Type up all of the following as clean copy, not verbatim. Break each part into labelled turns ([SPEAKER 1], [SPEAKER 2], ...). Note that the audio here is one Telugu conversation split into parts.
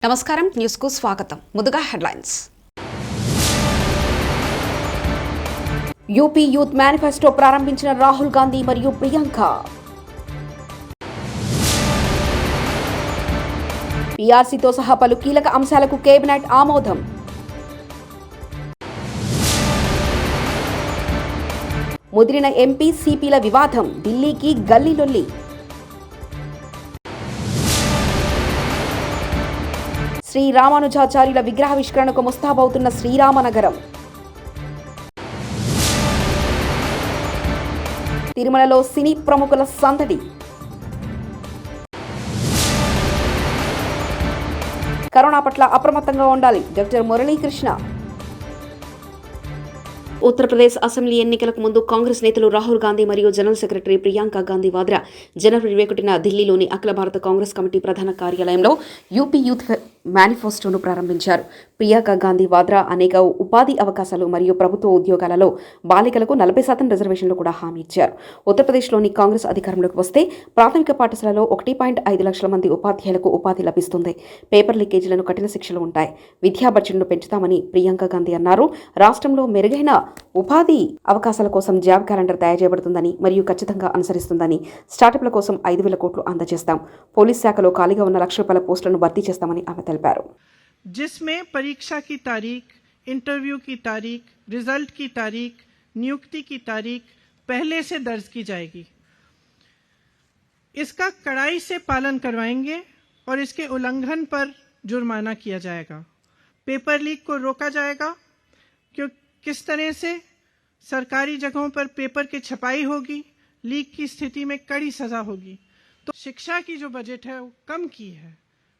[SPEAKER 1] నమస్కారం, న్యూస్ కు స్వాగతం. ముందుగా హెడ్లైన్స్. యూపీ యూత్ మేనిఫెస్టో ప్రారంభించిన రాహుల్ గాంధీ మరియు ప్రియాంక. పీఆర్సీతో సహా పలు కీలక అంశాలకు కేబినెట్ ఆమోదం. ముదిరిన ఎంపీ సిపిల వివాదం, ఢిల్లీకి గల్లీలొల్లి. శ్రీ రామానుజాచార్యుల విగ్రహావిష్కరణకు ముస్తాబవుతున్న శ్రీరామనగరం. తిరుమలలో సినీ ప్రముఖుల సందడి. కరోనా పట్ల అప్రమత్తంగా ఉండాలి, డాక్టర్ మురళీకృష్ణ. ఉత్తరప్రదేశ్ అసెంబ్లీ ఎన్నికలకు ముందు కాంగ్రెస్ నేతలు రాహుల్ గాంధీ మరియు జనరల్ సెక్రటరీ ప్రియాంక గాంధీ వాద్రా జనవరి 21న ఢిల్లీలోని అఖిల భారత కాంగ్రెస్ కమిటీ ప్రధాన కార్యాలయంలో యూపీ యూత్ మేనిఫెస్టోను ప్రారంభించారు. ప్రియాంక గాంధీ వాద్రా అనేక ఉపాధి అవకాశాలు మరియు ప్రభుత్వ ఉద్యోగాలలో బాలికలకు 40% రిజర్వేషన్లు కూడా హామీ ఇచ్చారు. ఉత్తరప్రదేశ్లోని కాంగ్రెస్ అధికారంలోకి వస్తే ప్రాథమిక పాఠశాలలో 1.5 లక్షల మంది ఉపాధ్యాయులకు ఉపాధి లభిస్తుంది. పేపర్ లీకేజీలను కఠిన శిక్షలు ఉంటాయి. విద్యా బడ్జెట్ను పెంచుతామని ప్రియాంక గాంధీ అన్నారు. రాష్ట్రంలో మెరుగైన ఉపాధి అవకాశాల కోసం జాబ్ క్యాలెండర్ తయారు చేయబడుతుందని మరియు ఖచ్చితంగా అనుసరిస్తుందని, స్టార్టప్ల కోసం 5,000 కోట్లు అందజేస్తాం. పోలీస్ శాఖలో ఖాళీగా ఉన్న 1,00,000 రూపాయల పోస్టులను భర్తీ చేస్తామని ఆమె తెలిపారు.
[SPEAKER 2] जिसमें परीक्षा की तारीख, इंटरव्यू की तारीख, रिजल्ट की तारीख, नियुक्ति की तारीख पहले से दर्ज की जाएगी. इसका कड़ाई से पालन करवाएंगे और इसके उल्लंघन पर जुर्माना किया जाएगा. पेपर लीक को रोका जाएगा. क्यों किस तरह से सरकारी जगहों पर पेपर की छपाई होगी, लीक की स्थिति में कड़ी सजा होगी. तो शिक्षा की जो बजट है वो कम की है.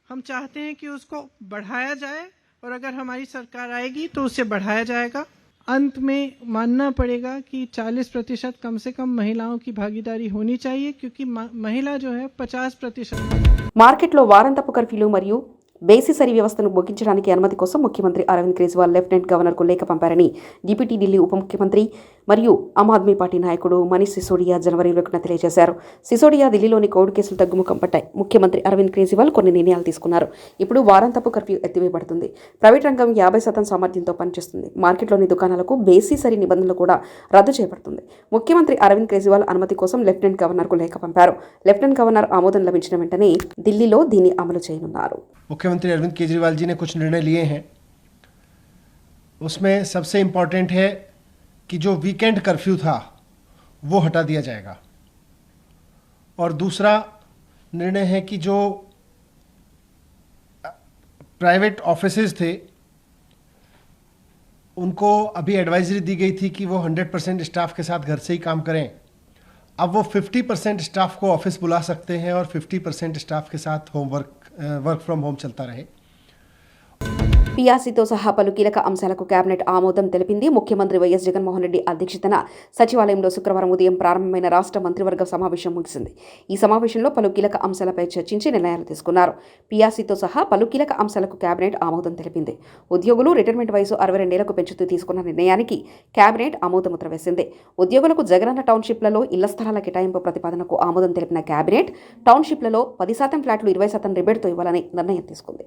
[SPEAKER 2] हम चाहते हैं कि उसको बढ़ाया जाए और अगर हमारी सरकार आएगी तो उसे बढ़ाया जाएगा. अंत में मानना पड़ेगा कि 40% कम से कम महिलाओं की भागीदारी होनी चाहिए, क्योंकि महिला जो है 50%.
[SPEAKER 1] మార్కెట్లో వారాంతపు కర్ఫ్యూలు మరియు బేసిసరీ వ్యవస్థను ముగించడానికి అనుమతి కోసం ముఖ్యమంత్రి అరవింద్ కేజ్రీవాల్ లెఫ్టినెంట్ గవర్నర్కు లేఖ పంపారని డిప్యూటీ ఢిల్లీ ఉప ముఖ్యమంత్రి మరియు ఆమ్ ఆద్మీ పార్టీ నాయకుడు మనీష్ సిసోడియా జనవరి 21న తెలియజేశారు. సిసోడియా ఢిల్లీలోని కోవిడ్ కేసులు తగ్గుముఖం పట్టాయి. ముఖ్యమంత్రి అరవింద్ కేజ్రీవాల్ కొన్ని నిర్ణయాలు తీసుకున్నారు. ఇప్పుడు వారాంతపు కర్ఫ్యూ ఎత్తివేయబడుతుంది. ప్రైవేట్ రంగం 50% సామర్థ్యంతో పనిచేస్తుంది. మార్కెట్లోని దుకాణాలకు బేసిసరీ నిబంధనలు కూడా రద్దు చేయబడుతుంది. ముఖ్యమంత్రి అరవింద్ కేజ్రీవాల్ అనుమతి కోసం లెఫ్టినెంట్ గవర్నర్కు లేఖ పంపారు. లెఫ్టినెంట్ గవర్నర్ ఆమోదం లభించిన వెంటనే ఢిల్లీలో దీన్ని అమలు చేయనున్నారు.
[SPEAKER 3] मुख्यमंत्री अरविंद केजरीवाल जी ने कुछ निर्णय लिए हैं. उसमें सबसे इम्पॉर्टेंट है कि जो वीकेंड कर्फ्यू था वो हटा दिया जाएगा. और दूसरा निर्णय है कि जो प्राइवेट ऑफिसेज थे उनको अभी एडवाइजरी दी गई थी कि वो 100% स्टाफ के साथ घर से ही काम करें. अब वो 50% स्टाफ को ऑफिस बुला सकते हैं और 50% स्टाफ के साथ वर्क फ्रॉम होम चलता रहे.
[SPEAKER 1] పీఆర్సీతో సహా పలు కీలక అంశాలకు కేబినెట్ ఆమోదం తెలిపింది. ముఖ్యమంత్రి వైఎస్ జగన్మోహన్ రెడ్డి అధ్యక్షతన సచివాలయంలో శుక్రవారం ఉదయం ప్రారంభమైన రాష్ట్ర మంత్రివర్గ సమావేశం ముగిసింది. ఈ సమావేశంలో పలు కీలక అంశాలపై చర్చించి నిర్ణయాలు తీసుకున్నారు. పీఆర్సీతో సహా పలు కీలక అంశాలకు కేబినెట్ ఆమోదం తెలిపింది. ఉద్యోగులు రిటైర్మెంట్ వయసు 62 ఏళ్లకు పెంచుతూ తీసుకున్న నిర్ణయానికి కేబినెట్ ఆమోదముద్ర వేసింది. ఉద్యోగులకు జగనన్న టౌన్షిప్లలో ఇళ్ల స్థలాల కేటాయింపు ప్రతిపాదనకు ఆమోదం తెలిపిన కేబినెట్ టౌన్షిప్లలో 10% ఫ్లాట్లు 20% రిబేట్తో ఇవ్వాలని నిర్ణయం తీసుకుంది.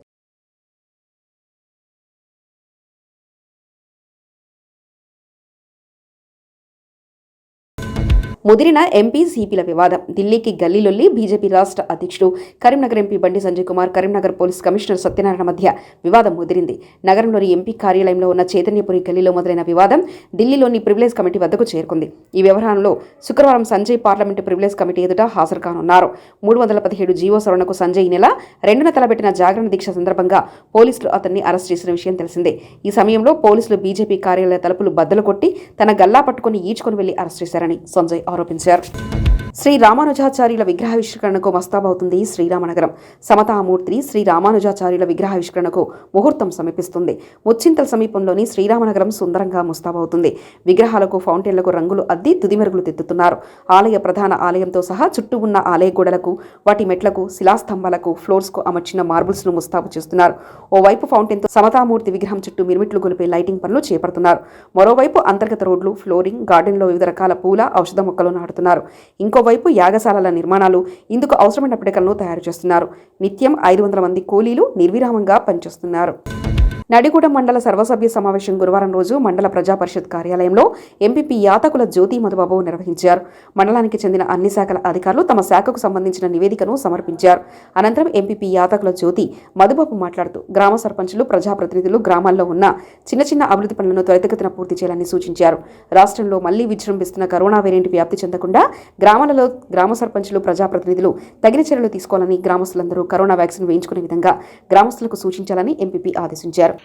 [SPEAKER 1] ముదిరిన ఎంపీ సిపిల వివాదం, ఢిల్లీకి గల్లీలొల్లి. బీజేపీ రాష్ట్ర అధ్యక్షుడు Karimnagar MP Bandi Sanjay Kumar, Karimnagar police commissioner Satyanarayana మధ్య వివాదం ముదిరింది. నగరంలోని ఎంపీ కార్యాలయంలో ఉన్న చైతన్యపురి గల్లీలో మొదలైన వివాదం ఢిల్లీలోని ప్రివిలేజ్ కమిటీ వద్దకు చేరుకుంది. ఈ వ్యవహారంలో శుక్రవారం సంజయ్ పార్లమెంటు ప్రివిలేజ్ కమిటీ ఎదుట హాజరు కానున్నారు. 317 జీవో సవరణకు సంజయ్ ఈ నెల 2న తలపెట్టిన జాగరణ దీక్ష సందర్భంగా పోలీసులు అతన్ని అరెస్ట్ చేసిన విషయం తెలిసిందే. ఈ సమయంలో పోలీసులు బీజేపీ కార్యాలయ తలుపులు బద్దలు కొట్టి తన గల్లా పట్టుకుని ఈడ్చుకుని వెళ్లి అరెస్ట్ చేశారని సంజయ్ ఆరోపించారు. శ్రీ రామానుజాచార్యుల విగ్రహావిష్కరణకు మస్తాబవుతుంది శ్రీరామనగరం. సమతామూర్తి శ్రీ రామానుజాచార్యుల విగ్రహావిష్కరణకు ముహూర్తం సమీపిస్తుంది. ముచ్చింతల సమీపంలోని శ్రీరామనగరం సుందరంగా ముస్తాబవుతుంది. విగ్రహాలకు ఫౌంటైన్లకు రంగులు అద్ది తుదిమెరుగులు దిద్దుతున్నారు. ఆలయ ప్రధాన ఆలయంతో సహా చుట్టూ ఉన్న ఆలయ గోడలకు, వాటి మెట్లకు, శిలాస్తంభాలకు, ఫ్లోర్స్కు అమర్చిన మార్బుల్స్ను ముస్తాబు చేస్తున్నారు. ఓవైపు ఫౌంటైన్తో సమతామూర్తి విగ్రహం చుట్టూ మిరుమిట్లు గొలిపే లైటింగ్ పనులు చేపడుతున్నారు. మరోవైపు అంతర్గత రోడ్లు, ఫ్లోరింగ్, గార్డెన్లో వివిధ రకాల పూల, ఔషధ మొక్కలు నాటుతున్నారు. ఇంకో ఇంకోవైపు యాగశాలల నిర్మాణాలు, ఇందుకు అవసరమైన పిడకలను తయారు చేస్తున్నారు. నిత్యం 500 మంది కూలీలు నిర్విరామంగా పనిచేస్తున్నారు. నడిగూడెం మండల సర్వసభ్య సమావేశం గురువారం రోజు మండల ప్రజాపరిషత్ కార్యాలయంలో ఎంపీపీ యాతకుల జ్యోతి మధుబాబు నిర్వహించారు. మండలానికి చెందిన అన్ని శాఖల అధికారులు తమ శాఖకు సంబంధించిన నివేదికను సమర్పించారు. అనంతరం ఎంపీపీ యాతకుల జ్యోతి మధుబాబు మాట్లాడుతూ గ్రామ సర్పంచులు, ప్రజాప్రతినిధులు గ్రామాల్లో ఉన్న చిన్న చిన్న అభివృద్ధి పనులను త్వరితగతిన పూర్తి చేయాలని సూచించారు. రాష్ట్రంలో మళ్లీ విజృంభిస్తున్న కరోనా వేరియంట్ వ్యాప్తి చెందకుండా గ్రామాలలో గ్రామ సర్పంచులు, ప్రజాప్రతినిధులు తగిన చర్యలు తీసుకోవాలని, గ్రామస్తులందరూ కరోనా వ్యాక్సిన్ వేయించుకునే విధంగా గ్రామస్తులకు సూచించాలని ఎంపీపీ ఆదేశించారు.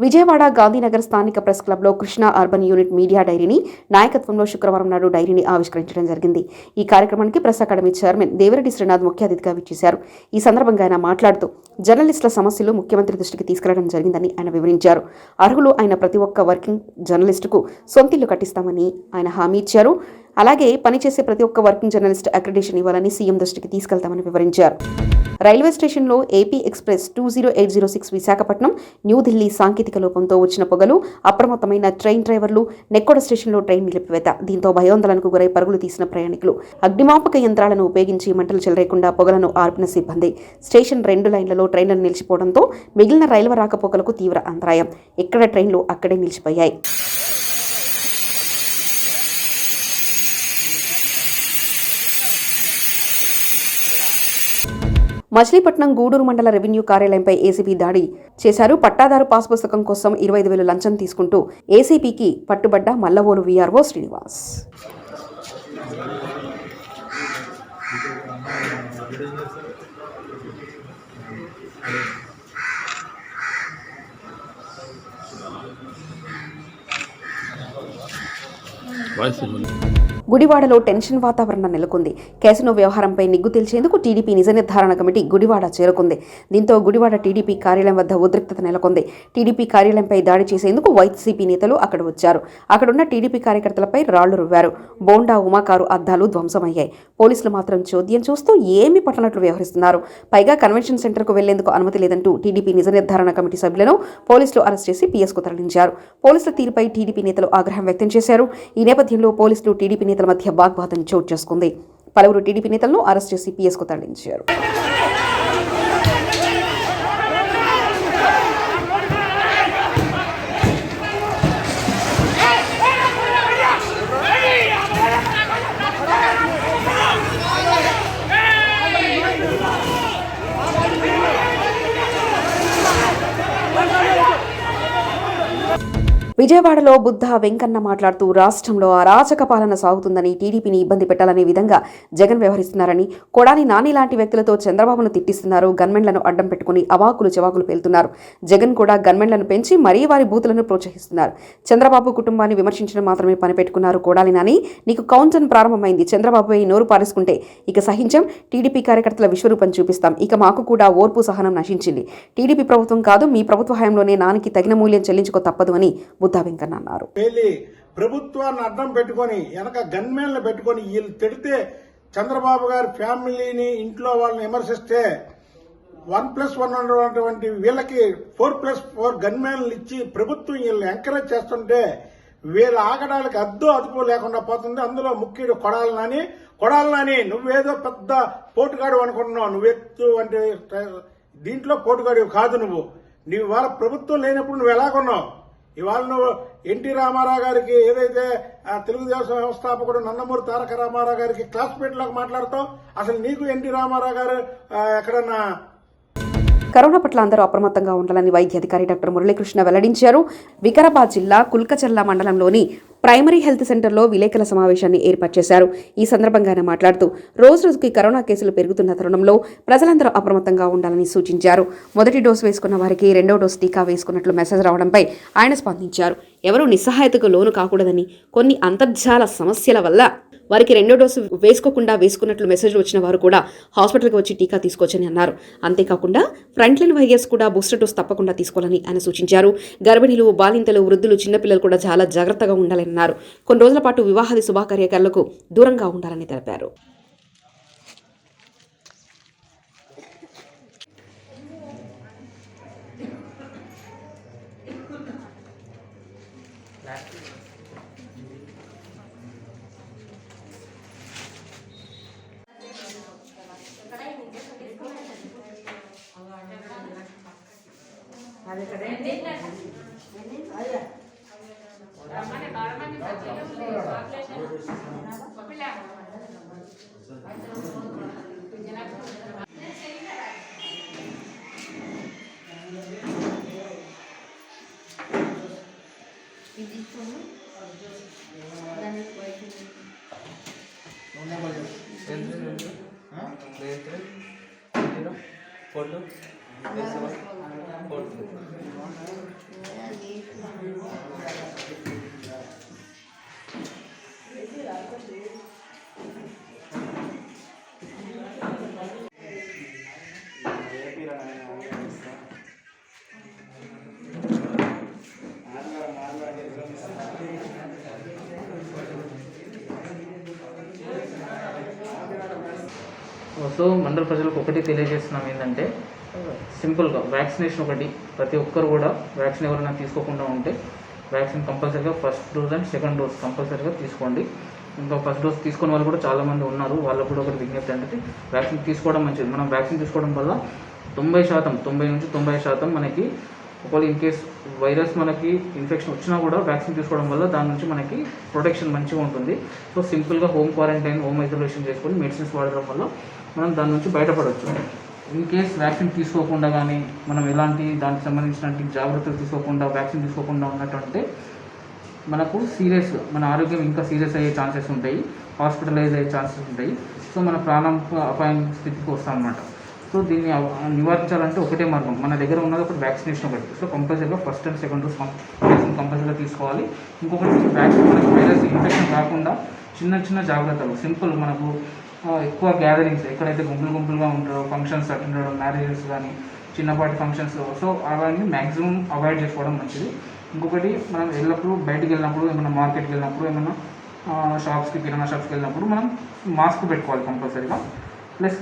[SPEAKER 1] విజయవాడ గాంధీనగర్ స్థానిక ప్రెస్ క్లబ్లో కృష్ణా అర్బన్ యూనిట్ మీడియా డైరీని నాయకత్వంలో శుక్రవారం నాడు డైరీని ఆవిష్కరించడం జరిగింది. ఈ కార్యక్రమానికి press academy chairman Devireddy Srinath ముఖ్య అతిథిగా విచ్చేశారు. ఈ సందర్భంగా ఆయన మాట్లాడుతూ జర్నలిస్టుల సమస్యలు ముఖ్యమంత్రి దృష్టికి తీసుకెళ్లడం జరిగిందని ఆయన వివరించారు. అర్హులు అయిన ప్రతి ఒక్క వర్కింగ్ జర్నలిస్టుకు సొంతిల్లు కట్టిస్తామని ఆయన హామీ ఇచ్చారు. అలాగే పనిచేసే ప్రతి ఒక్క వర్కింగ్ జర్నలిస్ట్ అక్రిడిటేషన్ ఇవ్వాలని సీఎం దృష్టికి తీసుకెళ్తామని వివరించారు. రైల్వే స్టేషన్లో ఏపీ ఎక్స్ప్రెస్ 20806 విశాఖపట్నం న్యూఢిల్లీ సాంకేతిక లోపంతో వచ్చిన పొగలు, అప్రమత్తమైన ట్రైన్ డ్రైవర్లు, నెక్కోడ స్టేషన్లో ట్రైన్ నిలిపివేత. దీంతో భయోందోళనకు గురై పరుగులు తీసిన ప్రయాణికులు, అగ్నిమాపక యంత్రాలను ఉపయోగించి మంటలు చెలరేకుండా పొగలను ఆర్పిన సిబ్బంది. స్టేషన్ 2 లైన్లలో ట్రైన్లను నిలిచిపోవడంతో మిగిలిన రైల్వే రాకపోకలకు తీవ్ర అంతరాయం. ఎక్కడ ట్రైన్లు అక్కడే నిలిచిపోయాయి. మచిలీపట్నం గూడూరు మండల రెవెన్యూ కార్యాలయంపై ఏసీపీ దాడి చేశారు. పట్టాదారు పాస్ పుస్తకం కోసం 25,000 లంచం తీసుకుంటూ ఏసీపీకి పట్టుబడ్డ మల్లవోలు వీఆర్ఓ శ్రీనివాస్. గుడివాడలో టెన్షన్ వాతావరణం నెలకొంది. క్యాసినో వ్యవహారంపై నిగ్గు తేల్చేందుకు టీడీపీ నిజ నిర్ధారణ కమిటీ గుడివాడ చేరుకుంది. దీంతో గుడివాడ టీడీపీ కార్యాలయం వద్ద ఉద్రిక్తత నెలకొంది. టీడీపీ కార్యాలయంపై దాడి చేసేందుకు వైసీపీ నేతలు అక్కడ వచ్చారు. అక్కడున్న టీడీపీ కార్యకర్తలపై రాళ్లు రువ్వారు. బోండా ఉమాకారు అద్దాలు ధ్వంసమయ్యాయి. పోలీసులు మాత్రం చోద్యం చూస్తూ ఏమీ పట్టనట్లు వ్యవహరిస్తున్నారు. పైగా కన్వెన్షన్ సెంటర్కు వెళ్లేందుకు అనుమతి లేదంటూ టీడీపీ నిజ నిర్ధారణ కమిటీ సభ్యులను పోలీసులు అరెస్ట్ చేసి పీఎస్కు తరలించారు. పోలీసుల తీరుపై టీడీపీ నేతలు ఆగ్రహం వ్యక్తం చేశారు. ఈ నేపథ్యంలో పోలీసులు టీడీపీ నేతల మధ్య వాగ్వాదం చోటు చేసుకుంది. పలువురు టీడీపీ నేతలను అరెస్ట్ చేసి పీఎస్కు తరలించారు. విజయవాడలో బుద్ధ వెంకన్న మాట్లాడుతూ రాష్ట్రంలో అరాచక పాలన సాగుతుందని, టీడీపీని ఇబ్బంది పెట్టాలనే విధంగా జగన్ వ్యవహరిస్తున్నారని, కొడాలి నాని లాంటి వ్యక్తులతో చంద్రబాబును తిట్టిస్తున్నారు. గన్మెన్లను అడ్డం పెట్టుకుని అవాకులు చెవాకులు పేలుతున్నారు. జగన్ కూడా గన్మెన్లను పెంచి మరీ వారి బూతులను ప్రోత్సహిస్తున్నారు. చంద్రబాబు కుటుంబాన్ని విమర్శించడం మాత్రమే పనిపెట్టుకున్నారు. కొడాలి నాని, నీకు కౌంటన్ ప్రారంభమైంది. చంద్రబాబుపై నోరు పారేసుకుంటే ఇక సహించం. టీడీపీ కార్యకర్తల విశ్వరూపం చూపిస్తాం. ఇక మాకు కూడా ఓర్పు సహనం నశించింది. టీడీపీ ప్రభుత్వం కాదు, మీ ప్రభుత్వ హయాంలోనే నానికి తగిన మూల్యం చెల్లించుకో తప్పదు అని బుద్ధ వెంకన్న అన్నారు.
[SPEAKER 4] ప్రభుత్వాన్ని అడ్డం పెట్టుకొని వెనక గన్మెన్లు పెట్టుకొని వీళ్ళు తిడితే, చంద్రబాబు గారి ఫ్యామిలీని, ఇంట్లో వాళ్ళని విమర్శిస్తే 1+1 ఉన్నటువంటి వీళ్ళకి 4+4 గన్మెన్లు ఇచ్చి ప్రభుత్వం వీళ్ళని ఎంకరేజ్ చేస్తుంటే వీళ్ళ ఆగడాలకి అదుపు లేకుండా పోతుంది. అందులో ముఖ్యుడు కొడాలి నాని నువ్వేదో పెద్ద పోటుగాడు అనుకుంటున్నావు. నువ్వెత్తు అంటే దీంట్లో పోటుగాడు కాదు. నువ్వు వాళ్ళ ప్రభుత్వం లేనప్పుడు నువ్వు ఎలాగున్నావు? ఇవాళ నువ్వు ఎన్టీ రామారావు గారికి ఏదైతే తెలుగుదేశం వ్యవస్థాపకుడు నందమూరి తారక రామారావు గారికి క్లాస్మేట్ లాగా మాట్లాడతావు. అసలు నీకు ఎన్టీ రామారావు గారు ఎక్కడన్నా
[SPEAKER 1] కరోనా పట్ల అందరూ అప్రమత్తంగా ఉండాలని వైద్య అధికారి డాక్టర్ మురళీకృష్ణ వెల్లడించారు. వికారాబాద్ జిల్లా కుల్కచర్ల మండలంలోని ప్రైమరీ హెల్త్ సెంటర్లో విలేకరుల సమావేశాన్ని ఏర్పాటు చేశారు. ఈ సందర్భంగా ఆయన మాట్లాడుతూ రోజురోజుకి కరోనా కేసులు పెరుగుతున్న తరుణంలో ప్రజలందరూ అప్రమత్తంగా ఉండాలని సూచించారు. మొదటి డోసు వేసుకున్న వారికి 2వ డోసు టీకా వేసుకున్నట్లు మెసేజ్ రావడంపై ఆయన స్పందించారు. ఎవరూ నిస్సహాయతకు లోను కాకూడదని, కొన్ని అంతర్జాల సమస్యల వల్ల వారికి 2వ డోసు వేసుకున్నట్లు మెసేజ్ వచ్చిన వారు కూడా హాస్పిటల్కి వచ్చి టీకా తీసుకోవచ్చని అన్నారు. అంతేకాకుండా ఫ్రంట్లైన్ వైరస్ కూడా బూస్టర్ డోస్ తప్పకుండా తీసుకోవాలని ఆయన సూచించారు. గర్భిణీలు, బాలింతలు, వృద్ధులు, చిన్నపిల్లలు కూడా చాలా జాగ్రత్తగా ఉండాలని అన్నారు. కొన్ని రోజుల పాటు వివాహాది శుభకార్యక్రమాలకు దూరంగా ఉండాలని తెలిపారు.
[SPEAKER 5] फोटो సో మండల ప్రజలకు ఒకటి తెలియజేస్తున్నాం ఏంటంటే సింపుల్గా వ్యాక్సినేషన్ ఒకటి ప్రతి ఒక్కరు కూడా వ్యాక్సిన్ ఎవరైనా తీసుకోకుండా ఉంటే వ్యాక్సిన్ కంపల్సరీగా first dose and second dose కంపల్సరీగా తీసుకోండి. ఇంకా ఫస్ట్ డోస్ తీసుకునే వాళ్ళు కూడా చాలామంది ఉన్నారు. వాళ్ళకు కూడా ఒకటి విజ్ఞప్తి ఏంటంటే వ్యాక్సిన్ తీసుకోవడం మంచిది. మనం వ్యాక్సిన్ తీసుకోవడం వల్ల 90 నుంచి 90% మనకి ఒకవేళ ఇన్ కేస్ వైరస్ మనకి ఇన్ఫెక్షన్ వచ్చినా కూడా వ్యాక్సిన్ తీసుకోవడం వల్ల దాని నుంచి మనకి ప్రొటెక్షన్ మంచిగా ఉంటుంది. సో సింపుల్గా హోమ్ క్వారంటైన్, హోమ్ ఐసోలేషన్ చేసుకొని మెడిసిన్స్ వాడడం వల్ల మనం దాని నుంచి బయటపడవచ్చు. ఇన్ కేస్ వ్యాక్సిన్ తీసుకోకుండా కానీ మనం ఎలాంటి దానికి సంబంధించినటువంటి జాగ్రత్తలు తీసుకోకుండా వ్యాక్సిన్ తీసుకోకుండా ఉన్నట్టుంటే మనకు మన ఆరోగ్యం ఇంకా సీరియస్ అయ్యే ఛాన్సెస్ ఉంటాయి, హాస్పిటలైజ్ అయ్యే ఛాన్సెస్ ఉంటాయి. సో మన ప్రాణం అపాయం స్థితికి వస్తామన్నమాట. సో దీన్ని నివారించాలంటే ఒకటే మార్గం, మన దగ్గర ఉన్నది ఒకటి వ్యాక్సినేషన్ ఒకటి. సో కంపల్సరీగా first and second dose vaccine కంపల్సరీగా తీసుకోవాలి. ఇంకొకటి వ్యాక్సిన్ మనకి వైరస్ ఇన్ఫెక్షన్ కాకుండా చిన్న జాగ్రత్తలు సింపుల్, మనకు ఎక్కువ గ్యాదరింగ్స్ ఎక్కడైతే గుంపులుగా ఉంటారో, ఫంక్షన్స్ అటెండ్ అవ్వడం, మ్యారేజెస్ కానీ చిన్నపాటి ఫంక్షన్స్, సో అవన్నీ మ్యాక్సిమం అవాయిడ్ చేసుకోవడం మంచిది. ఇంకొకటి మనం ఎల్లప్పుడూ బయటికి వెళ్ళినప్పుడు, ఏమైనా మార్కెట్కి వెళ్ళినప్పుడు, ఏమైనా షాప్స్కి, కిరాణా షాప్స్కి వెళ్ళినప్పుడు మనం మాస్క్ పెట్టుకోవాలి కంపల్సరీగా. ప్లస్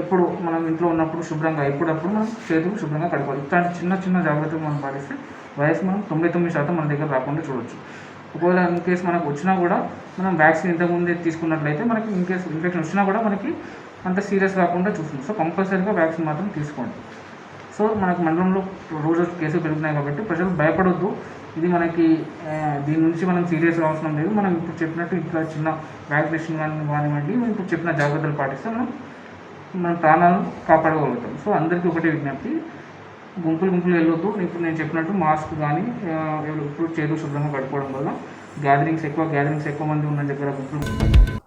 [SPEAKER 5] ఎప్పుడు మనం ఇంట్లో ఉన్నప్పుడు శుభ్రంగా ఎప్పుడప్పుడు మనం చేతులు శుభ్రంగా కడుక్కోవాలి. ఇట్లాంటి చిన్న జాగ్రత్తలు మనం పాటిస్తే వైరస్ మనం 99% మన దగ్గర రాకుండా చూడవచ్చు. ఒకవేళ ఇన్ కేసు మనకు వచ్చినా కూడా మనం వ్యాక్సిన్ ఇంతకుముందే తీసుకున్నట్లయితే మనకి ఇన్ కేసు ఇన్ఫెక్షన్ వచ్చినా కూడా మనకి అంత సీరియస్ కాకుండా చూస్తుంది. సో కంపల్సరీగా వ్యాక్సిన్ మాత్రం తీసుకోండి. సో మనకు మండలంలో రోజు కేసులు పెరుగుతున్నాయి కాబట్టి ప్రజలు భయపడొద్దు. ఇది మనకి దీని నుంచి మనం సీరియస్గా అవసరం లేదు. మనం ఇప్పుడు చెప్పినట్టు ఇట్లా చిన్న వ్యాక్సినేషన్ కానివ్వండి, మనం ఇప్పుడు చెప్పిన జాగ్రత్తలు పాటిస్తే మన ప్రాణాలను కాపాడగలుగుతాం. సో అందరికీ ఒకటే విజ్ఞప్తి, గుంపులు వెళ్ళొద్దు. ఇప్పుడు నేను చెప్పినట్టు మాస్క్ కానీ ఇప్పుడు చేతులు శుభ్రంగా కట్టుకోవడం వల్ల గ్యాదరింగ్స్ ఎక్కువ మంది ఉన్న దగ్గర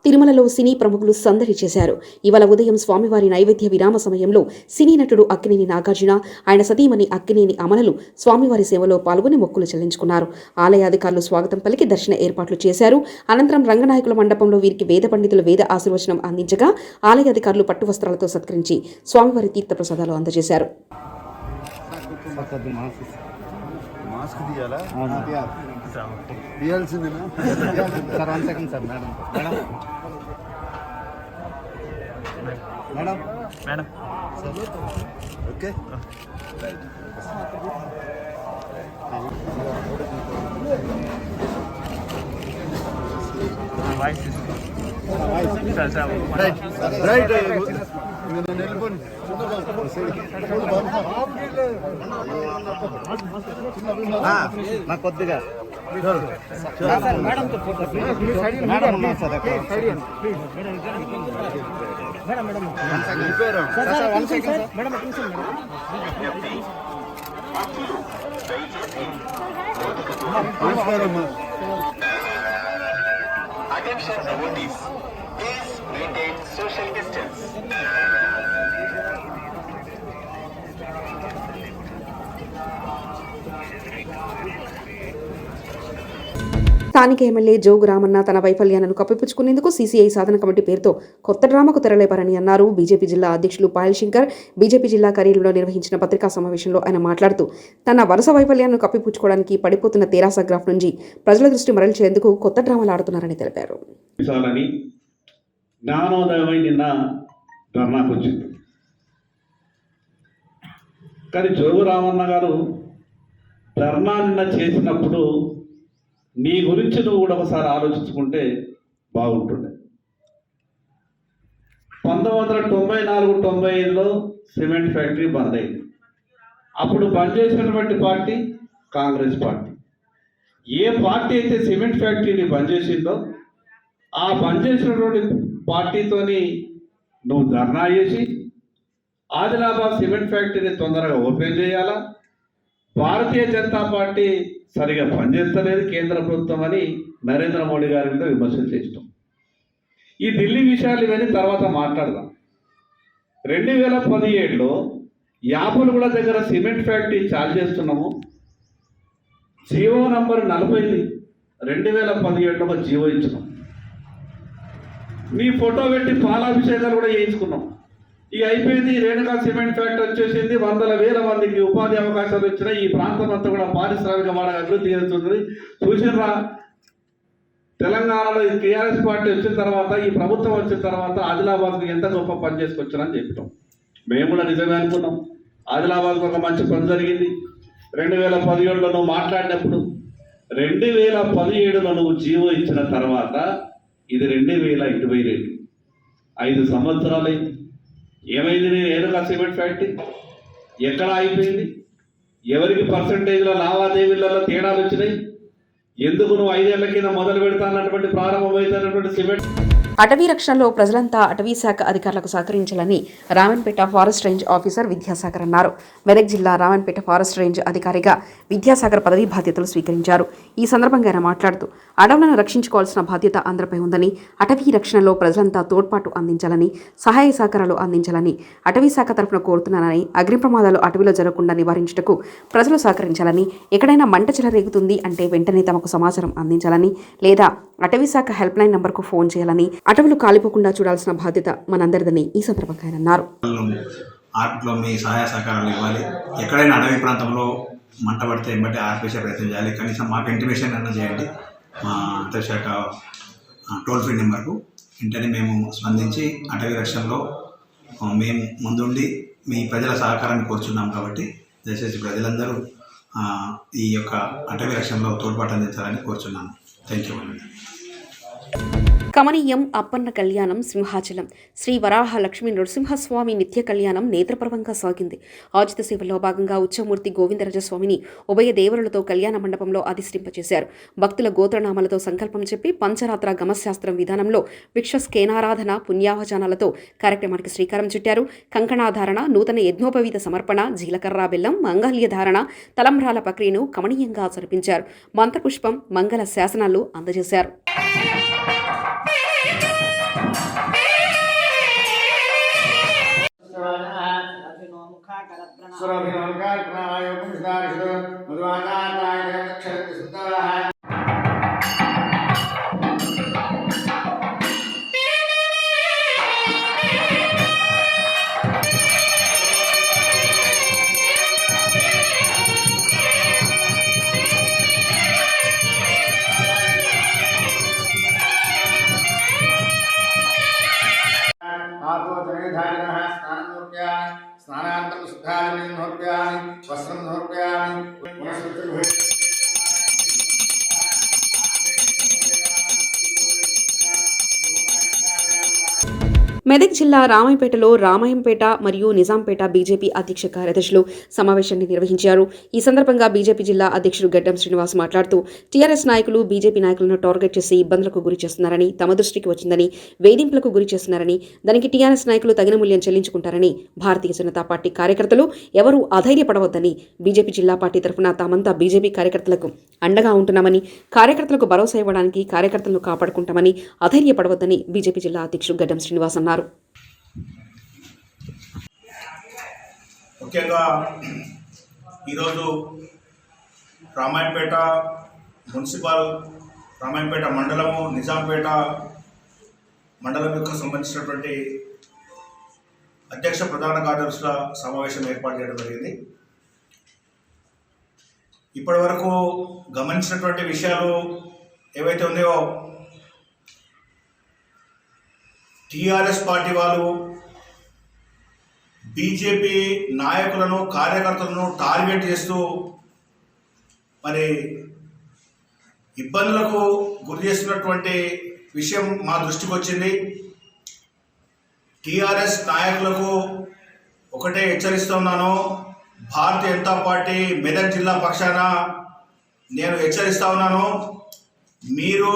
[SPEAKER 1] తిరుమలలో సినీ ప్రముఖులు సందడి చేశారు. ఇవాళ ఉదయం స్వామివారి నైవేద్య విరామ సమయంలో సినీ నటుడు అక్కినేని నాగార్జున, ఆయన సతీమణి అక్కినేని అమలలు స్వామివారి సేవలో పాల్గొని మొక్కులు చెల్లించుకున్నారు. ఆలయ అధికారులు స్వాగతం పలికి దర్శన ఏర్పాట్లు చేశారు. అనంతరం రంగనాయకుల మండపంలో వీరికి వేద పండితులు వేద ఆశీర్వచనం అందించగా ఆలయ అధికారులు పట్టు వస్త్రాలతో సత్కరించి స్వామివారి తీర్థ ప్రసాదాలు అందజేశారు.
[SPEAKER 6] మాస్క్ తీయాలా? తీయాల్సిందేనా? Sir 1 second sir. Madam sir okay. Right వెళ్ళిపోండి. నాకు కొద్దిగా మేడం ఉన్నారు sir.
[SPEAKER 7] Attention devotees, please maintain social distance.
[SPEAKER 1] స్థానిక ఎమ్మెల్యే జోగు రామన్న తన వైఫల్యాలను కప్పిపుచ్చుకునేందుకు సీసీఐ సాధన కమిటీ పేరుతో కొత్త డ్రామాకు తెరలేపారని అన్నారు. బీజేపీ జిల్లా అధ్యక్షులు పాయల్ శంకర్ బీజేపీ జిల్లా కార్యాలయంలో నిర్వహించిన పత్రికా సమావేశంలో ఆయన మాట్లాడుతూ తన వరుస వైఫల్యాలను కప్పిపుచ్చుకోవడానికి పడిపోతున్న తెరాస గ్రాఫ్ నుంచి ప్రజల దృష్టి మరల్చేందుకు కొత్త డ్రామాలు ఆడుతున్నారని తెలిపారు.
[SPEAKER 8] జ్ఞానోదయమై నిన్న ధర్నాకు వచ్చింది. కానీ జోగు రామన్న గారు ధర్నా నిన్న చేసినప్పుడు నీ గురించి నువ్వు కూడా ఒకసారి ఆలోచించుకుంటే బాగుంటుండే. 1994-95లో సిమెంట్ ఫ్యాక్టరీ బంద్ అయింది. అప్పుడు బంద్ చేసినటువంటి పార్టీ కాంగ్రెస్ పార్టీ. ఏ పార్టీ అయితే సిమెంట్ ఫ్యాక్టరీని బంద్ చేసిందో ఆ బంద్ చేసినటువంటి పార్టీతోని నువ్వు ధర్నా చేసి ఆదిలాబాద్ సిమెంట్ ఫ్యాక్టరీని తొందరగా ఓపెన్ చేయాలా, భారతీయ జనతా పార్టీ సరిగా పనిచేస్తలేదు కేంద్ర ప్రభుత్వం అని నరేంద్ర మోడీ గారి మీద విమర్శలు చేసినాం. ఈ ఢిల్లీ విషయాలు ఇవన్నీ తర్వాత మాట్లాడదాం. 2017లో యాపలగూడ దగ్గర సిమెంట్ ఫ్యాక్టరీ చార్జ్ చేస్తున్నాము. జీవో నంబర్ 40 2017లో ఒక జీవో ఇచ్చినాం. మీ ఫోటో పెట్టి పాలాభిషేకాలు కూడా చేయించుకున్నాం. ఇక అయిపోయింది. రేణుకా సిమెంట్ ఫ్యాక్టరీ వచ్చేసింది. వందల వేల మందికి ఉపాధి అవకాశాలు వచ్చినాయి. ఈ ప్రాంతం అంతా కూడా పారిశ్రామిక వాడగా అభివృద్ధి చెందుతుంది. చూసినరా, తెలంగాణలో టీఆర్ఎస్ పార్టీ వచ్చిన తర్వాత, ఈ ప్రభుత్వం వచ్చిన తర్వాత ఆదిలాబాద్కు ఎంత గొప్ప పని చేసుకొచ్చారని చెప్పినాం. మేము కూడా నిజమే అనుకున్నాం. ఆదిలాబాద్కు ఒక మంచి పని జరిగింది. 2017లో నువ్వు మాట్లాడినప్పుడు 2017లో నువ్వు జీవో ఇచ్చిన తర్వాత ఇది 2022, 5 సంవత్సరాలైంది. ఏమైంది? నేను రేణుకా సిమెంట్ ఫ్యాక్టరీ ఎక్కడ అయిపోయింది? ఎవరికి పర్సంటేజ్లో లావాదేవీలలో తేడాలు వచ్చినాయి? ఎందుకు నువ్వు 5 ఏళ్ల కింద మొదలు పెడతానటువంటి ప్రారంభమైనటువంటి సిమెంట్?
[SPEAKER 1] అటవీ రక్షణలో ప్రజలంతా అటవీ శాఖ అధికారులకు సహకరించాలని Ramanpet forest range officer Vidyasagar అన్నారు. మెదక్ జిల్లా రామన్పేట ఫారెస్ట్ రేంజ్ అధికారిగా విద్యాసాగర్ పదవీ బాధ్యతలు స్వీకరించారు. ఈ సందర్భంగా ఆయన మాట్లాడుతూ అడవులను రక్షించుకోవాల్సిన బాధ్యత అందరిపై ఉందని, అటవీ రక్షణలో ప్రజలంతా తోడ్పాటు అందించాలని, సహాయ సహకారాలు అందించాలని అటవీ శాఖ తరఫున కోరుతున్నానని, అగ్ని ప్రమాదాలు అటవీలో జరగకుండా నివారించుటకు ప్రజలు సహకరించాలని, ఎక్కడైనా మంట చెలరేగుతుంది అంటే వెంటనే తమకు సమాచారం అందించాలని, లేదా అటవీ శాఖ హెల్ప్ లైన్ నంబర్కు ఫోన్ చేయాలని, అటవులు కాలిపోకుండా చూడాల్సిన బాధ్యత మనందరిదని ఈ సందర్భంగా ఆయన అన్నారు.
[SPEAKER 9] ఆర్ట్లో మీ సహాయ సహకారాలు ఇవ్వాలి. ఎక్కడైనా అడవి ప్రాంతంలో మంట పడితే వెంబడి ఆర్పేసే ప్రయత్నం చేయాలి. కనీసం మాకు ఇంటిమేషన్ అన్న చేయండి. మా అంతర్శాఖ టోల్ ఫ్రీ నెంబర్కు వెంటనే మేము స్పందించి అటవీ రక్షణలో మేము ముందుండి మీ ప్రజల సహకారాన్ని కోరుచున్నాం. కాబట్టి దయచేసి ప్రజలందరూ ఈ యొక్క అటవీ రక్షణలో తోడ్పాటు అందించాలని కోరుచున్నాను. థ్యాంక్ యూ అండి.
[SPEAKER 1] కమనీయం అప్పన్న కళ్యాణం సింహాచలం శ్రీ వరాహ లక్ష్మీ నృసింహస్వామి నిత్య కళ్యాణం నేత్రపర్వంగా సాగింది. ఆజిత సేవల్లో భాగంగా ఉచ్చమూర్తి గోవిందరాజస్వామిని ఉభయ దేవరులతో కళ్యాణ మండపంలో అధిష్ఠింపచేశారు. భక్తుల గోత్రనామాలతో సంకల్పం చెప్పి పంచరాత్ర గమశాస్త్రం విధానంలో విశ్వస్కేనారాధన పుణ్యాహజానాలతో కార్యక్రమానికి శ్రీకారం చుట్టారు. కంకణాధారణ, నూతన యజ్ఞోపవీత సమర్పణ, జీలకర్ర బెల్లం, మంగళ్యధారణ, తలంబ్రాల ప్రక్రియను కమనీయంగా జరిపించారు. మంత్రపుష్పం, మంగళ శాసనాలు అందజేశారు.
[SPEAKER 6] స్నానాంతం శుద్ధాన్ని సమర్పయామి, వస్త్రం సమర్పయామి.
[SPEAKER 1] మెదక్ జిల్లా రామాయంపేటలో రామాయంపేట మరియు నిజాంపేట బీజేపీ అధ్యక్ష కార్యదర్శులు సమావేశాన్ని నిర్వహించారు. ఈ సందర్భంగా బీజేపీ జిల్లా అధ్యక్షుడు గడ్డం శ్రీనివాస్ మాట్లాడుతూ టీఆర్ఎస్ నాయకులు బీజేపీ నాయకులను టార్గెట్ చేసి ఇబ్బందులకు గురి చేస్తున్నారని, తమ దృష్టికి వచ్చిందని వేధింపులకు గురి చేస్తున్నారని, దానికి టీఆర్ఎస్ నాయకులు తగిన మూల్యం చెల్లించుకుంటారని, భారతీయ జనతా పార్టీ కార్యకర్తలు ఎవరూ అధైర్యపడవద్దని, బీజేపీ జిల్లా పార్టీ తరఫున తామంతా బీజేపీ కార్యకర్తలకు అండగా ఉంటున్నామని, కార్యకర్తలకు భరోసా ఇవ్వడానికి కార్యకర్తలను కాపాడుకుంటామని అధైర్యపడవద్దని బీజేపీ జిల్లా అధ్యక్షుడు గడ్డం శ్రీనివాస్ అన్నారు.
[SPEAKER 10] ముఖ్యంగా ఈరోజు రామాయంపేట మున్సిపల్, రామాయంపేట మండలము, నిజాంపేట మండలం యొక్క సంబంధించినటువంటి అధ్యక్ష ప్రధాన కార్యదర్శుల సమావేశం ఏర్పాటు చేయడం జరిగింది. ఇప్పటి వరకు గమనించినటువంటి విషయాలు ఏవైతే ఉన్నాయో, టీఆర్ఎస్ పార్టీ వాళ్ళు బీజేపీ నాయకులను, కార్యకర్తలను టార్గెట్ చేస్తూ మరి ఇబ్బందులకు గురి చేస్తున్నటువంటి విషయం మా దృష్టికి వచ్చింది. టీఆర్ఎస్ నాయకులకు ఒకటే హెచ్చరిస్తున్నాను, భారతీయ జనతా పార్టీ మెదక్ జిల్లా పక్షాన నేను హెచ్చరిస్తా ఉన్నాను. మీరు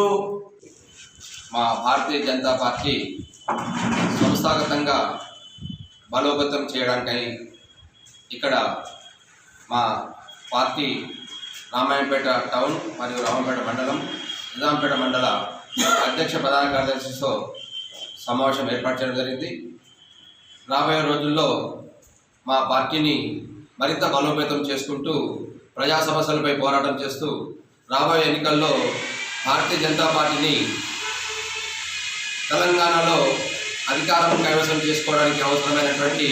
[SPEAKER 11] మా భారతీయ జనతా పార్టీ సంస్థాగతంగా బలోపేతం చేయడానికై ఇక్కడ మా పార్టీ రామాయంపేట టౌన్ మరియు రామాయంపేట మండలం నిజాంపేట మండల అధ్యక్ష ప్రధాన కార్యదర్శితో సమావేశం ఏర్పాటు చేయడం జరిగింది. రాబోయే రోజుల్లో మా పార్టీని మరింత బలోపేతం చేసుకుంటూ ప్రజా సమస్యలపై పోరాటం చేస్తూ రాబోయే ఎన్నికల్లో భారతీయ జనతా పార్టీని తెలంగాణలో అధికారం కైవసం చేసుకోవడానికి అవసరమైనటువంటి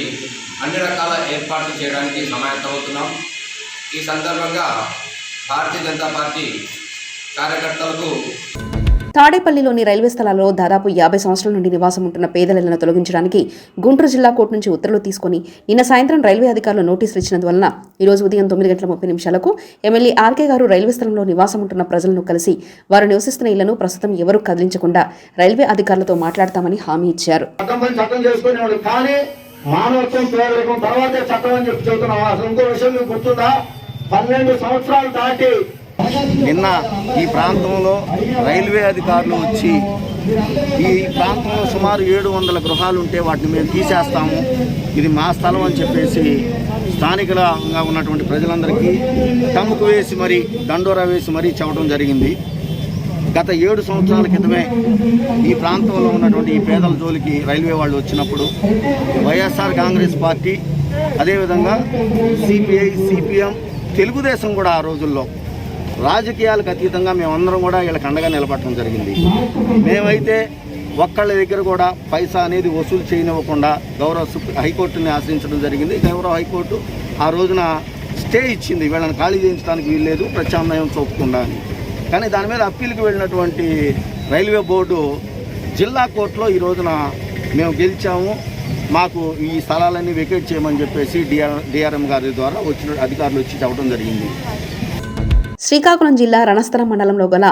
[SPEAKER 11] అన్ని రకాల ఏర్పాట్లు చేయడానికి సమాయత్తమవుతున్నాం. ఈ సందర్భంగా భారతీయ జనతా పార్టీ కార్యకర్తలకు
[SPEAKER 1] తాడేపల్లిలోని రైల్వే స్థలాల్లో దాదాపు 50 సంవత్సరాల నుండి నివాసం ఉంటున్న పేదలను తొలగించడానికి గుంటూరు జిల్లా కోర్టు నుంచి ఉత్తర్వులు తీసుకుని నిన్న సాయంత్రం రైల్వే అధికారులు నోటీసులు ఇచ్చినందువలన ఈరోజు ఉదయం 9:30 ఎమ్మెల్యే ఆర్కే గారు రైల్వే స్థలంలో నివాసం ఉంటున్న ప్రజలను కలిసి వారు నివసిస్తున్న ఇళ్లను ప్రస్తుతం ఎవరూ కదిలించకుండా రైల్వే అధికారులతో మాట్లాడతామని హామీ ఇచ్చారు.
[SPEAKER 12] మానవత్వం పేదరికం తర్వాతే చట్టం అని చెప్పి చెబుతున్నాం. అసలు ఇంకో విషయం మీకు గుర్తుందా? 12 సంవత్సరాలు దాటి
[SPEAKER 13] నిన్న ఈ ప్రాంతంలో రైల్వే అధికారులు వచ్చి ఈ ప్రాంతంలో సుమారు 700 గృహాలు ఉంటే వాటిని మేము తీసేస్తాము, ఇది మా స్థలం అని చెప్పేసి స్థానికంగా ఉన్నటువంటి ప్రజలందరికీ తమ్ముకు వేసి మరీ దండోరా వేసి మరీ చెప్పడం జరిగింది. గత 7 సంవత్సరాల క్రితమే ఈ ప్రాంతంలో ఉన్నటువంటి ఈ పేదల జోలికి రైల్వే వాళ్ళు వచ్చినప్పుడు వైఎస్ఆర్ కాంగ్రెస్ పార్టీ, అదేవిధంగా సిపిఐ, సిపిఎం, తెలుగుదేశం కూడా ఆ రోజుల్లో రాజకీయాలకు అతీతంగా మేమందరం కూడా వీళ్ళకి అండగా నిలబడటం జరిగింది. మేమైతే ఒక్కళ్ళ దగ్గర కూడా పైసా అనేది వసూలు చేయనివ్వకుండా గౌరవ హైకోర్టుని ఆశ్రయించడం జరిగింది. గౌరవ హైకోర్టు ఆ రోజున స్టే ఇచ్చింది, వీళ్ళని ఖాళీ చేయించడానికి వీల్లేదు, ప్రత్యామ్నాయం చూపకుండా అని. కానీ దాని మీద అప్పీల్కి వెళ్ళినటువంటి రైల్వే బోర్డు జిల్లా కోర్టులో ఈ రోజున మేము గెలిచాము, మాకు ఈ స్థలాలన్నీ వెకేట్ చేయమని చెప్పేసి డిఆర్ఎం గారి ద్వారా వచ్చిన అధికారులు వచ్చి చెప్పడం జరిగింది.
[SPEAKER 1] శ్రీకాకుళం జిల్లా రణస్థలం మండలంలో గల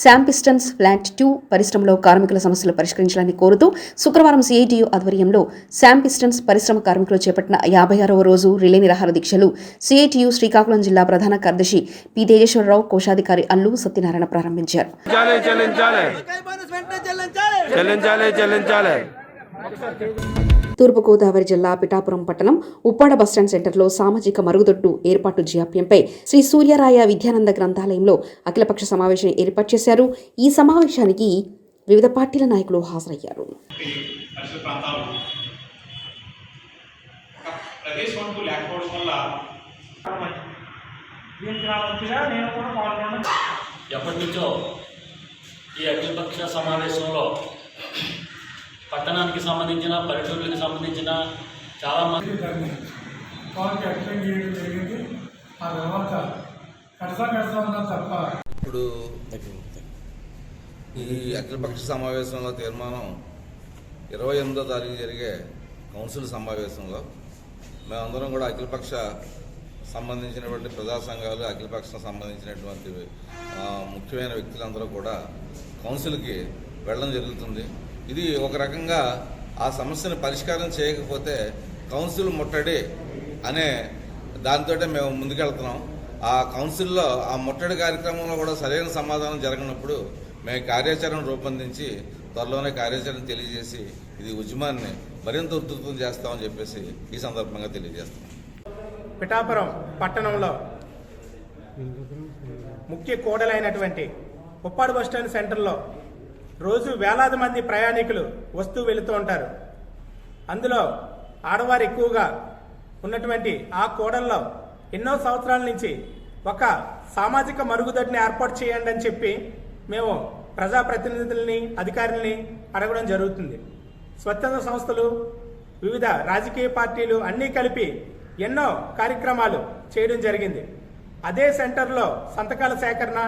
[SPEAKER 1] శాంపిస్టన్స్ ప్లాంట్ 2 పరిశ్రమలో కార్మికుల సమస్యలు పరిష్కరించాలని కోరుతూ శుక్రవారం సిఐటియు ఆధ్వర్యంలో శాంపిస్టన్స్ పరిశ్రమ కార్మికులు చేపట్టిన 56వ రోజు రిలే నిరాహార దీక్షలు సిఐటియు శ్రీకాకుళం జిల్లా ప్రధాన కార్యదర్శి పి తేజేశ్వరరావు, కోశాధికారి అల్లు సత్యనారాయణ ప్రారంభించారు. తూర్పుగోదావరి జిల్లా పిఠాపురం పట్టణం ఉప్పాడ బస్టాండ్ సెంటర్లో సామాజిక మరుగుదొడ్డు ఏర్పాటు జాప్యంపై శ్రీ సూర్యరాయ విద్యానంద గ్రంథాలయంలో అఖిలపక్ష సమావేశం ఏర్పాటు చేశారు. ఈ సమావేశానికి వివిధ పార్టీల నాయకులు హాజరయ్యారు.
[SPEAKER 14] ఎప్పటి నుంచో ఈ అఖిలపక్ష సమావేశంలో పట్టణానికి సంబంధించిన, పల్లెటూరులకు సంబంధించిన చాలామంది
[SPEAKER 12] జరిగింది. ఆ తర్వాత కడతా ఉన్నా తప్ప
[SPEAKER 15] ఇప్పుడు ఈ అఖిలపక్ష సమావేశంలో తీర్మానం 28వ తారీఖు జరిగే కౌన్సిల్ సమావేశంలో మేమందరం కూడా అఖిలపక్ష సంబంధించినటువంటి ప్రజా సంఘాలు, అఖిలపక్షం సంబంధించినటువంటి ముఖ్యమైన వ్యక్తులందరూ కూడా కౌన్సిల్కి వెళ్ళడం జరుగుతుంది. ఇది ఒక రకంగా ఆ సమస్యను పరిష్కారం చేయకపోతే కౌన్సిల్ ముట్టడి అనే దాంతో మేము ముందుకెళ్తున్నాం. ఆ కౌన్సిల్లో ఆ ముట్టడి కార్యక్రమంలో కూడా సరైన సమాధానం జరగనప్పుడు మేము కార్యాచరణ రూపొందించి త్వరలోనే కార్యాచరణ తెలియజేసి ఇది ఉద్యమాన్ని మరింత ఉధృతం చేస్తామని చెప్పేసి ఈ సందర్భంగా తెలియజేస్తాం.
[SPEAKER 2] పిఠాపురం పట్టణంలో ముఖ్య కూడలైనటువంటి ఉప్పాడ బస్టాండ్ సెంటర్లో రోజు వేలాది మంది ప్రయాణికులు వస్తూ వెళుతూ ఉంటారు. అందులో ఆడవారు ఎక్కువగా ఉన్నటువంటి ఆ కూడల్లో ఎన్నో సంవత్సరాల నుంచి ఒక సామాజిక మరుగుదొడ్డిని ఏర్పాటు చేయండి అని చెప్పి మేము ప్రజాప్రతినిధుల్ని, అధికారుల్ని అడగడం జరుగుతుంది. స్వచ్ఛంద సంస్థలు, వివిధ రాజకీయ పార్టీలు అన్నీ కలిపి ఎన్నో కార్యక్రమాలు చేయడం జరిగింది. అదే సెంటర్లో సంతకాల సేకరణ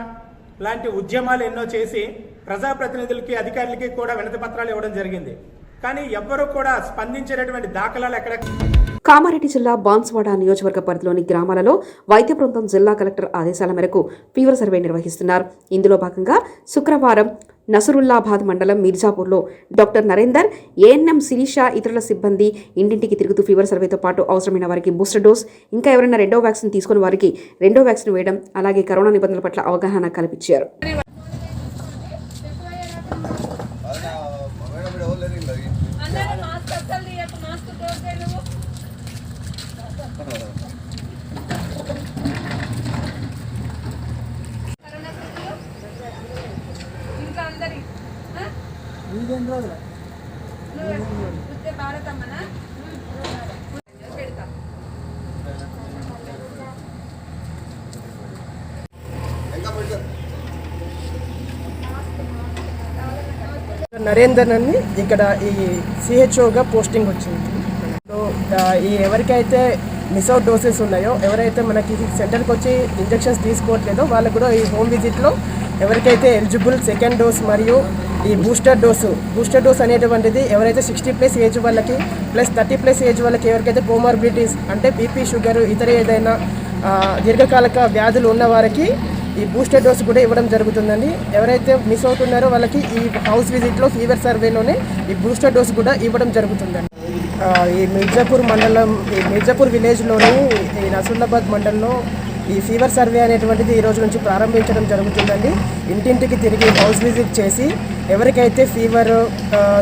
[SPEAKER 2] లాంటి ఉద్యమాలు ఎన్నో చేసి ప్రజాప్రతినిధులకి, అధికారులకి కూడా వినతి పత్రాలు ఇవ్వడం జరిగింది. కానీ ఎవ్వరూ కూడా స్పందించేటటువంటి దాఖలాలు ఎక్కడ.
[SPEAKER 1] కామారెడ్డి జిల్లా బాన్స్వాడ నియోజకవర్గ పరిధిలోని గ్రామాలలో వైద్య బృందం జిల్లా కలెక్టర్ ఆదేశాల మేరకు ఫీవర్ సర్వే నిర్వహిస్తున్నారు. ఇందులో భాగంగా శుక్రవారం నసరుల్లాబాద్ మండలం మీర్జాపూర్లో డాక్టర్ నరేందర్, ఏఎన్ఎం శిరీష, ఇతరుల సిబ్బంది ఇంటింటికి తిరుగుతూ ఫీవర్ సర్వేతో పాటు అవసరమైన వారికి బూస్టర్ డోస్, ఇంకా ఎవరైనా రెండో వ్యాక్సిన్ తీసుకుని వారికి రెండో వ్యాక్సిన్ వేయడం, అలాగే కరోనా నిబంధనల పట్ల అవగాహన కల్పించారు.
[SPEAKER 16] నరేందర్ అని ఇక్కడ ఈ సిహెచ్ఓగా పోస్టింగ్ వచ్చింది. సో ఈ ఎవరికైతే మిస్ అవుట్ డోసెస్ ఉన్నాయో, ఎవరైతే మనకి సెంటర్కి వచ్చి ఇంజెక్షన్స్ తీసుకోవట్లేదో వాళ్ళకు కూడా ఈ హోమ్ విజిట్లో ఎవరికైతే ఎలిజిబుల్ సెకండ్ డోస్ మరియు ఈ బూస్టర్ డోస్ అనేటువంటిది ఎవరైతే 60+ ఏజ్ వాళ్ళకి ప్లస్ 30+ ఏజ్ వాళ్ళకి ఎవరికైతే కోమార్బిడిటీస్ అంటే బీపీ, షుగర్, ఇతర ఏదైనా దీర్ఘకాలిక వ్యాధులు ఉన్న వారికి ఈ బూస్టర్ డోస్ కూడా ఇవ్వడం జరుగుతుందండి. ఎవరైతే మిస్ అవుట్ ఉన్నారో వాళ్ళకి ఈ హౌస్ విజిట్లో ఫీవర్ సర్వేలోనే ఈ బూస్టర్ డోస్ కూడా ఇవ్వడం జరుగుతుందండి. ఈ మిర్జాపూర్ విలేజ్లోని ఈ నసరుల్లాబాద్ మండలంలో ఈ ఫీవర్ సర్వే అనేటువంటిది ఈ రోజు నుంచి ప్రారంభించడం జరుగుతుందండి. ఇంటింటికి తిరిగి హౌస్ విజిట్ చేసి ఎవరికైతే ఫీవర్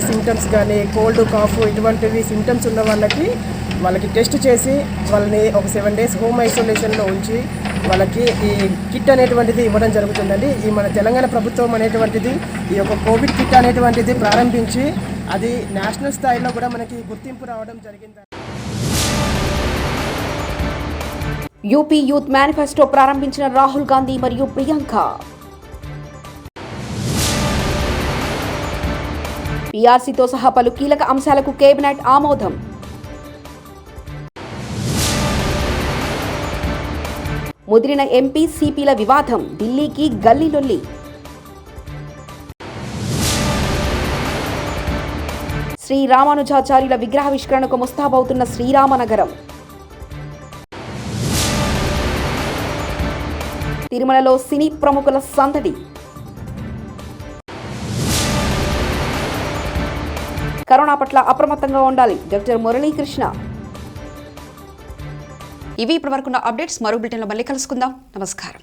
[SPEAKER 16] సిమ్టమ్స్ కానీ కోల్డ్, కాఫ్ ఇటువంటివి సిమ్టమ్స్ ఉన్న వాళ్ళకి టెస్ట్ చేసి వాళ్ళని ఒక 7 days హోమ్ ఐసోలేషన్లో ఉంచి వాళ్ళకి ఈ కిట్ అనేటువంటిది ఇవ్వడం జరుగుతుందండి. ఈ మన తెలంగాణ ప్రభుత్వం అనేటువంటిది ఈ యొక్క కోవిడ్ కిట్ అనేటువంటిది ప్రారంభించి అది నేషనల్ స్థాయిలో కూడా మనకి గుర్తింపు రావడం జరిగింది.
[SPEAKER 1] యూపీ యూత్ మేనిఫెస్టో ప్రారంభించిన రాహుల్ గాంధీ మరియు ప్రియాంక. పీఆర్సీతో సహా పలు కీలక అంశాలకు కేబినెట్ ఆమోదం. ముదిరిన ఎంపీ సిపిల వివాదం, ఢిల్లీకి గల్లీలొల్లి. శ్రీరామానుజాచార్యుల విగ్రహావిష్కరణకు ముస్తాబవుతున్న శ్రీరామనగరం. తిరుమలలో సినీ ప్రముఖుల సందడి. కరోనా పట్ల అప్రమత్తంగా ఉండాలి, డాక్టర్ మురళీకృష్ణ. ఇవి ఇప్పటివరకున్న అప్డేట్స్. మరో బులెటిన్లో మళ్ళీ కలుసుకుందాం. నమస్కారం.